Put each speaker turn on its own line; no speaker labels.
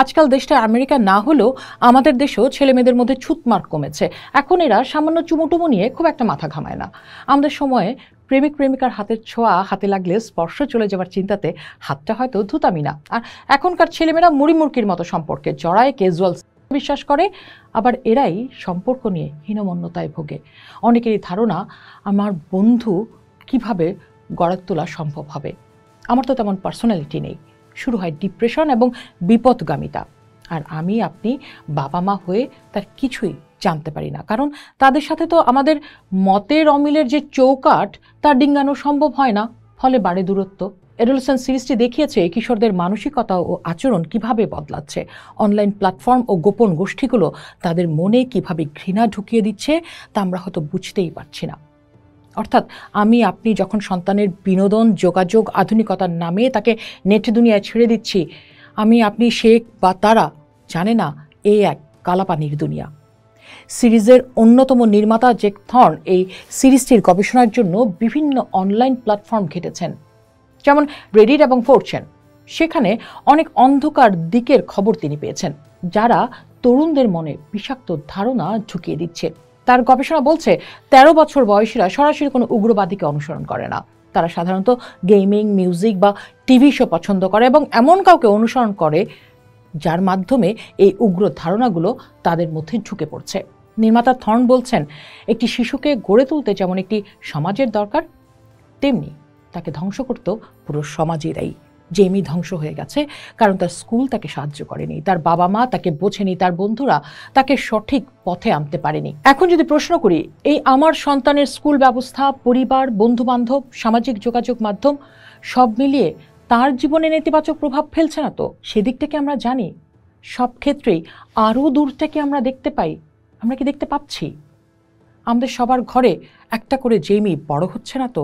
আজকাল দেশটা আমেরিকা না হলেও আমাদের দেশেও ছেলেমেয়েদের মধ্যে ছুতমার্ক কমেছে। এখন এরা সামান্য চুমুটুমু নিয়ে খুব একটা মাথা ঘামায় না। আমাদের সময়ে প্রেমিক প্রেমিকার হাতের ছোঁয়া হাতে লাগলে স্পর্শ চলে যাওয়ার চিন্তাতে হাতটা হয়তো ধুতামি না। আর এখনকার ছেলেমেয়েরা মুড়িমুড়কির মতো সম্পর্কে জড়ায়, ক্যাজুয়াল বিশ্বাস করে, আবার এরাই সম্পর্ক নিয়ে হীনমন্যতায় ভোগে। অনেকেরই ধারণা আমার বন্ধু কিভাবে গড়ে তোলা সম্ভব হবে। আমার তো তেমন পার্সোনালিটি নেই। শুরু হয় ডিপ্রেশন এবং বিপদগামিতা। আর আমি আপনি বাবা মা হয়ে তার কিছুই জানতে পারি না, কারণ তাদের সাথে তো আমাদের মতের অমিলের যে চৌকাঠ তা ডিঙ্গানো সম্ভব হয় না, ফলে বাড়ে দূরত্ব। অ্যাডোলেসেন্স সিরিজটি দেখিয়েছে কিশোরদের মানসিকতা ও আচরণ কিভাবে বদলাচ্ছে। অনলাইন প্ল্যাটফর্ম ও গোপন গোষ্ঠীগুলো তাদের মনে কিভাবে ঘৃণা ঢুকিয়ে দিচ্ছে তা আমরা হয়তো বুঝতেই পারছি না। অর্থাৎ আমি আপনি যখন সন্তানের বিনোদন, যোগাযোগ, আধুনিকতার নামে তাকে নেট দুনিয়ায় ছেড়ে দিচ্ছি, আমি আপনি সে বা তারা জানে না এই এক কালাপানির দুনিয়া। সিরিজের অন্যতম নির্মাতা জেক থর্ন এই সিরিজটির গবেষণার জন্য বিভিন্ন অনলাইন প্ল্যাটফর্ম ঘেটেছেন, যেমন রেডিট এবং 4chan। সেখানে অনেক অন্ধকার দিকের খবর তিনি পেয়েছেন, যারা তরুণদের মনে বিষাক্ত ধারণা ঢুকিয়ে দিচ্ছে। তার গবেষণা বলছে 13 বছর বয়সীরা সরাসরি কোনো উগ্রবাদীকে অনুসরণ করে না। তারা সাধারণত গেমিং, মিউজিক বা টিভি শো পছন্দ করে এবং এমন কাউকে অনুসরণ করে যার মাধ্যমে এই উগ্র ধারণাগুলো তাদের মধ্যে ঢুকে পড়ছে। নির্মাতা থর্ন বলছেন, একটি শিশুকে গড়ে তুলতে যেমন একটি সমাজের দরকার, তেমনি তাকে ধ্বংস করতেও পুরো সমাজেরাই। জেমি ধ্বংস হয়ে গেছে কারণ তার স্কুল তাকে সাহায্য করেনি, তার বাবা মা তাকে বোঝেনি, তার বন্ধুরা তাকে সঠিক পথে আনতে পারেনি। এখন যদি প্রশ্ন করি, এই আমার সন্তানের স্কুল ব্যবস্থা, পরিবার, বন্ধু বান্ধব, সামাজিক যোগাযোগ মাধ্যম সব মিলিয়ে তার জীবনে নেতিবাচক প্রভাব ফেলছে না তো? সেদিক থেকে আমরা জানি। সব ক্ষেত্রেই আরও দূর থেকে আমরা দেখতে পাই। আমরা কি দেখতে পাচ্ছি? আমাদের সবার ঘরে একটা করে জেমি বড় হচ্ছে না তো?